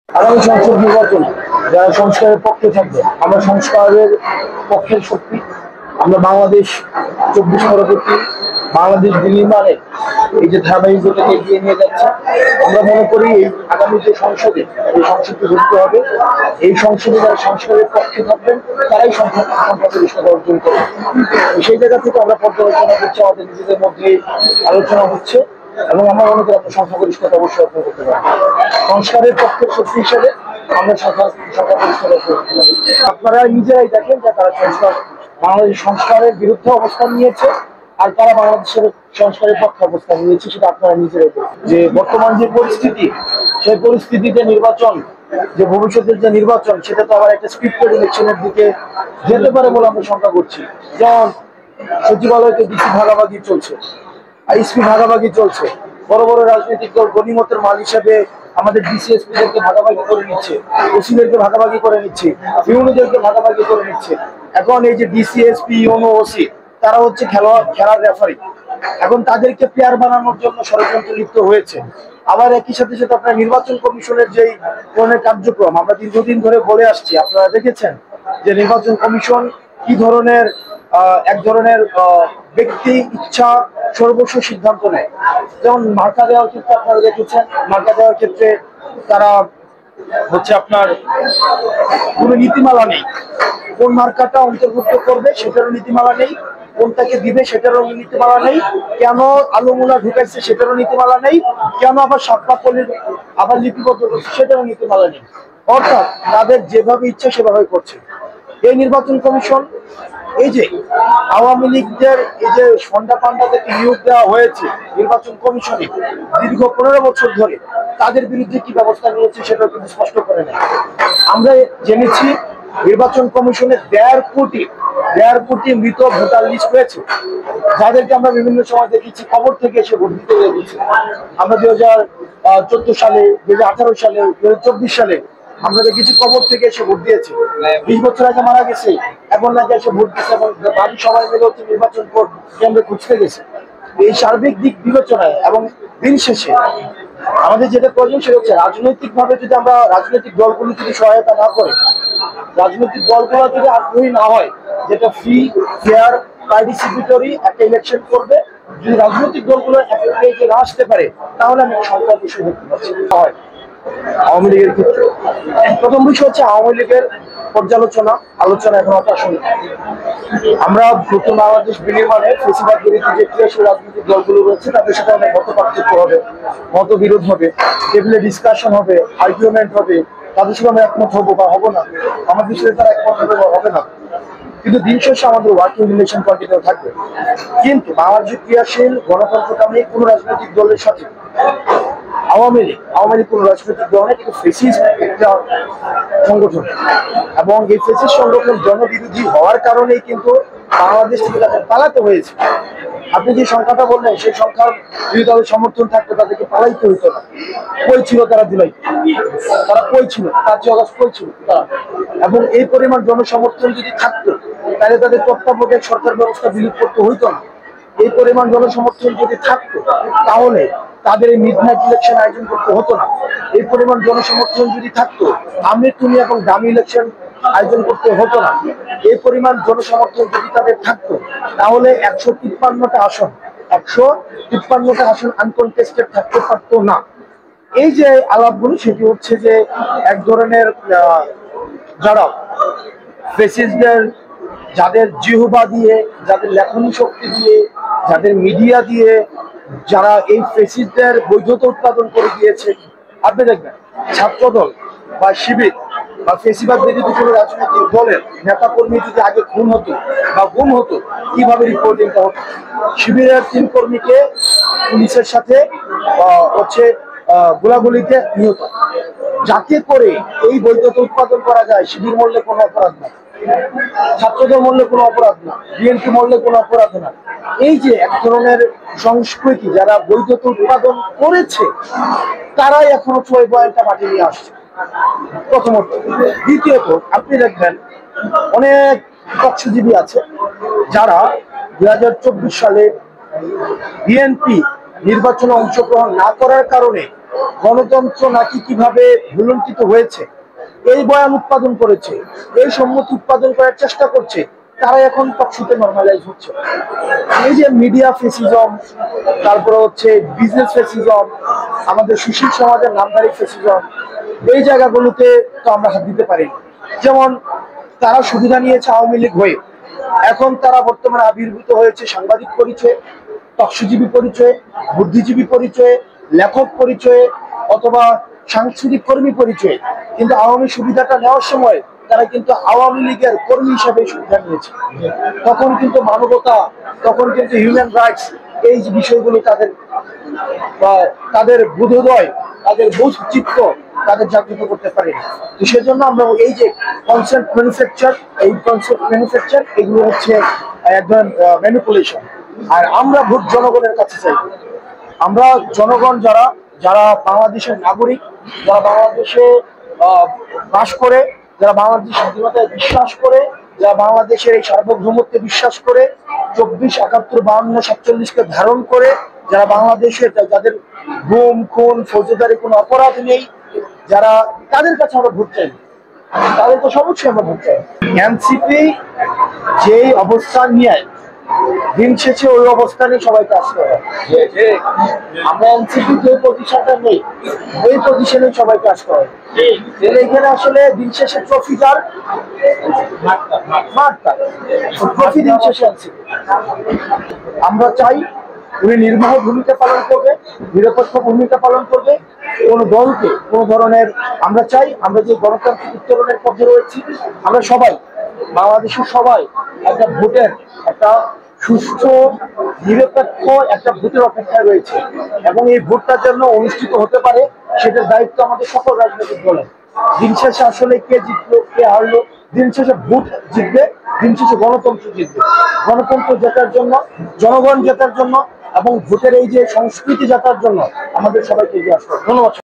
আগামী সংসদ নির্বাচনে যারা সংস্কারের পক্ষে থাকবে, আমরা সংস্কারের পক্ষের শক্তি। আমরা বাংলাদেশ 24 পরবর্তী বাংলাদেশ বিনির্মাণে এই যে ধারাবাহিকতাকে এগিয়ে নিয়ে যাচ্ছে, আমরা মনে করি এই আগামী যে সংসদে এই সংসদকে গঠিত হবে, এই সংসদে যারা সংস্কারের পক্ষে থাকবেন তারাই সংখ্যাগরিষ্ঠতা অর্জন করবে। সেই জায়গা থেকে আমরা পর্যালোচনা করছি, আমাদের নিজেদের মধ্যে আলোচনা হচ্ছে এবং আমরা মনে করি আমরা সংখ্যাগরিষ্ঠতা অবশ্যই অর্জন করতে পারি। সংস্কারের পক্ষের শক্তি হিসেবে আমরা সংখ্যাগরিষ্ঠতা অর্জন করতে পারি। আপনারা নিজেরাই দেখেন যে তারা বাংলাদেশ সংস্কারের বিরুদ্ধে অবস্থান নিয়েছে আর তারা বাংলাদেশের সংস্কারের পক্ষে অবস্থান নিয়েছে, সেটা আপনারা নিজেরাই দেখেন। যে বর্তমান যে পরিস্থিতি, সেই পরিস্থিতিতে নির্বাচন, যে ভবিষ্যতের যে নির্বাচন, সেটা তো আবার একটা স্ক্রিপ্টেড ইলেকশনের দিকে যেতে পারে বলে আমরা শঙ্কা করছি। যেমন সচিবালয়তে ডিসি ভাগাভাগি চলছে, আইএসপি ভাগাভাগি চলছে, বড় বড় রাজনৈতিক দল গণিমতের মাল হিসাবে আমাদের ডিসিএসপিদেরকে ভাগাভাগি করে নিচ্ছে, ওসিদেরকে ভাগাভাগি করে নিচ্ছে, ইউনোদেরকে ভাগাভাগি করে নিচ্ছে। এখন এই যে ডিসিএসপি, ইউনো, ওসি, তারা হচ্ছে খেলার রেফারি। এখন তাদেরকে প্লেয়ার বানানোর জন্য ষড়যন্ত্র লিপ্ত হয়েছে। আবার একই সাথে সাথে আপনার নির্বাচন কমিশনের যেই ধরনের কার্যক্রম আমরা দীর্ঘদিন ধরে বলে আসছি, আপনারা দেখেছেন যে নির্বাচন কমিশন কি ধরনের এক ধরনের ব্যক্তি ইচ্ছা সর্বস্ব সিদ্ধান্ত নেয়। যেমন মার্কা দেওয়ার ক্ষেত্রে আপনারা দেখেছেন, মার্কা দেওয়ার ক্ষেত্রে তারা হচ্ছে আপনার কোনো নীতিমালা নেই, কোন মার্কাটা অন্তর্ভুক্ত করবে সেটারও নীতিমালা নেই, কোনটাকে দিবে সেটারও নীতিমালা নেই, কেন আলুমুলা ঢুকাইছে সেটারও নীতিমালা নেই, কেন আবার সাতপাপলির আবার লিপিবদ্ধ করছে সেটারও নীতিমালা নেই। অর্থাৎ তাদের যেভাবে ইচ্ছা সেভাবে করছে এই নির্বাচন কমিশন। এই যে আওয়ামী লীগদের এই যে সন্ধ্যা পান্ডাদেরকে নিয়োগ দেওয়া হয়েছে নির্বাচন কমিশনে দীর্ঘ 15 বছর ধরে, তাদের বিরুদ্ধে কি ব্যবস্থা নিয়েছে সেটাও কিন্তু স্পষ্ট করে নেয়। আমরা জেনেছি নির্বাচন কমিশনের 1.5 কোটি মৃত ভোটার লিস্ট হয়েছে, যাদেরকে আমরা বিভিন্ন সময় দেখেছি কবর থেকে এসে ভোট দিতে গেছি। আমরা 2014 সালে, 2018 সালে, 2024 সালে আমরা দেখেছি কবর থেকে এসে ভোট দিয়েছে। 20 বছর আগে মারা গেছে, এখন নাকি এসে ভোট দিচ্ছে এবং বাড়ি সবাই মিলে হচ্ছে নির্বাচন কেন্দ্রে খুঁজতে গেছে। এই সার্বিক দিক বিবেচনায় এবং দিন শেষে আমাদের যেটা প্রয়োজন সেটা হচ্ছে রাজনৈতিক ভাবে যদি আমরা রাজনৈতিক দলগুলো যদি সহায়তা না করে, রাজনৈতিক দলগুলো যদি আগ্রহী না হয় যেটা ফ্রি, ফেয়ার, পার্টিসিপেটরি একটা ইলেকশন করবে, যদি রাজনৈতিক দলগুলো একে না আসতে পারে তাহলে আমি সংখ্যার বিষয় দেখতে পাচ্ছি। হয় আওয়ামী লীগের ক্ষেত্রে প্রথম বিষয় হচ্ছে আওয়ামী লীগের পর্যালোচনা আলোচনা এখন আসলে আমরা নতুন বাংলাদেশ বিনির্মাণে ফেসিবাদ বিরোধী যে ক্রিয়াশীল রাজনৈতিক দলগুলো রয়েছে তাদের সাথে অনেক মত পার্থক্য হবে, মতবিরোধ হবে, টেবিলে ডিসকাশন হবে, আর্গুমেন্ট হবে, তাদের সাথে আমরা একমত হবো বা হবো না, আমাদের সাথে তারা একমত হবে না, কিন্তু দিন শেষে আমাদের ওয়ার্কিং রিলেশন কন্টিনিউ থাকবে। কিন্তু বাংলাদেশের ক্রিয়াশীল গণতন্ত্রকামী কোন রাজনৈতিক দলের সাথে আওয়ামী লীগ কোন রাজনৈতিক দল কিন্তু ফেসিস্ট একটা সংগঠন, এবং এই ফেসিস্ট সংগঠন জনবিরোধী হওয়ার কারণেই কিন্তু বাংলাদেশ থেকে তাদের পালাতে হয়েছে। আপনি যে সংখ্যাটা বললেন সেই সংখ্যার যদি তাদের সমর্থন থাকতো তাদেরকে পালাইতে হইতো না। কই ছিল তারা জুলাই, তারা কই ছিল, 5 আগস্ট কই ছিল তারা, এবং এই পরিমাণ জনসমর্থন যদি থাকতো তাহলে তাদের তত্ত্বাবধায়ক সরকার ব্যবস্থা বিলুপ করতে হইতো না। এই পরিমাণ জনসমর্থন যদি থাকতো তাহলে তাদের এই মিডনাইট ইলেকশন আয়োজন করতে হতো না। এই পরিমাণ জনসমর্থন যদি থাকতো আমি তুমি এবং দামি ইলেকশন আয়োজন করতে হতো না। এই পরিমাণ জনসমর্থন যদি তাদের থাকতো তাহলে 153টা আসন আনকনটেস্টেড থাকতে পারতো না। এই যে আলাপগুলো সেটি হচ্ছে যে এক ধরনের যারা ফেসিস্টদের, যাদের জিহ্বা দিয়ে, যাদের লেখনী শক্তি দিয়ে, যাদের মিডিয়া দিয়ে যারা এই ফেসিস্টদের বৈধতা উৎপাদন করে দিয়েছে। আপনি দেখবেন ছাত্রদল বা শিবির বা ফেসিবাদ বিরোধী কোনো রাজনৈতিক দলের নেতা কর্মী যদি আগে খুন হতো বা গুম হতো, কিভাবে রিপোর্টিংটা হতো। শিবিরের 3 কর্মীকে পুলিশের সাথে হচ্ছে গোলাগুলিতে নিহত, যাতে করে এই বৈধতা উৎপাদন করা যায়। শিবির মরলে কোনো অপরাধ না, ছাত্রদল মরলে কোনো অপরাধ না, বিএনপি মরলে কোনো অপরাধ না। এই যে এক ধরনের সংস্কৃতি যারা বৈধতা উৎপাদন করেছে তারাই এখনো 6 পয়েন্টটা মাটি নিয়ে আসছে, প্রথমত। দ্বিতীয়ত আপনি দেখবেন অনেক পক্ষজীবী আছে যারা 2024 সালে বিএনপি নির্বাচনে অংশগ্রহণ না করার কারণে গণতন্ত্র নাকি কিভাবে ভুলুণ্ঠিত হয়েছে, এই বয়ান উৎপাদন করেছে, এই সম্মতি উৎপাদন করার চেষ্টা করছে, তারা এখন টকশোতে নর্মালাইজ হচ্ছে। এই যে মিডিয়া ফেসিজম, তারপরে হচ্ছে বিজনেস ফেসিজম, আমাদের সুশীল সমাজের নামধারী ফেসিজম, এই জায়গাগুলোতে তো আমরা হাত দিতে পারি। যেমন তারা সুবিধা নিয়েছে আওয়ামী লীগ হয়ে, এখন তারা বর্তমানে আবির্ভূত হয়েছে সাংবাদিক পরিচয়ে, তকসজীবী পরিচয়ে, বুদ্ধিজীবী পরিচয়ে, লেখক পরিচয়ে, অথবা সাংস্কৃতিক কর্মী পরিচয়ে। কিন্তু আওয়ামী সুবিধাটা নেওয়ার সময় তারা কিন্তু আওয়ামী লীগের কর্মী হিসাবে সুবিধা নিয়েছে। তখন কিন্তু মানবতা, তখন কিন্তু হিউম্যান রাইটস, এই যে বিষয়গুলো তাদের বোধোদয়, তাদের বোধ চিত্ত তাদের জাগ্রত করতে পারে। তো সেজন্য আমরা এই যে কনসেপ্ট ম্যানুফ্যাকচার, এই কনসেপ্ট ম্যানুফ্যাকচার এগুলো হচ্ছে একদম ম্যানিপুলেশন। আর আমরা ভোট জনগণের কাছে চাইব। আমরা জনগণ যারা যারা বাংলাদেশের নাগরিক, যারা বাংলাদেশে বাস করে, যারা বাংলাদেশের স্বাধীনতায় বিশ্বাস করে, যারা বাংলাদেশের এই সার্বভৌমত্বে বিশ্বাস করে, 24, 71, 52, 47-কে ধারণ করে, যারা বাংলাদেশের যাদের গুম খুন ফৌজদারি কোনো অপরাধ নেই, যারা, তাদের কাছে আমরা ভোট চাই, তাদের তো সবচেয়ে আমরা ভোট চাই। এনসিপি যেই অবস্থান নিয়ে দিন শেষে ওই অবস্থানে সবাই কাজ করে। আমরা এনসিপি যে পজিশনটা নেই ওই পজিশনে সবাই কাজ করে। এখানে আসলে দিন শেষে ট্রফি যার, ট্রফি দিন শেষে এনসিপি। আমরা চাই উনি নির্বাহ ভূমিকা পালন করবে, নিরপেক্ষ ভূমিকা পালন করবে। কোন দলকে কোন ধরনের, আমরা চাই আমরা যে গণতান্ত্রিক উত্তরণের পথে রয়েছি, আমরা সবাই, বাংলাদেশের সবাই একটা ভোটের, একটা সুষ্ঠু নিরপেক্ষ একটা ভোটের অপেক্ষায় রয়েছে। এবং এই ভোটটা যেন অনুষ্ঠিত হতে পারে সেটার দায়িত্ব আমাদের সকল রাজনৈতিক দলের। দিন শেষে আসলে কে জিতলো কে হারলো, দিন শেষে ভোট জিতবে, দিন শেষে গণতন্ত্র জিতবে। গণতন্ত্র জেতার জন্য, জনগণ জেতার জন্য এবং ভোটের এই যে সংস্কৃতি জেতার জন্য আমাদের সবাইকে এগিয়ে আসতে হবে। ধন্যবাদ।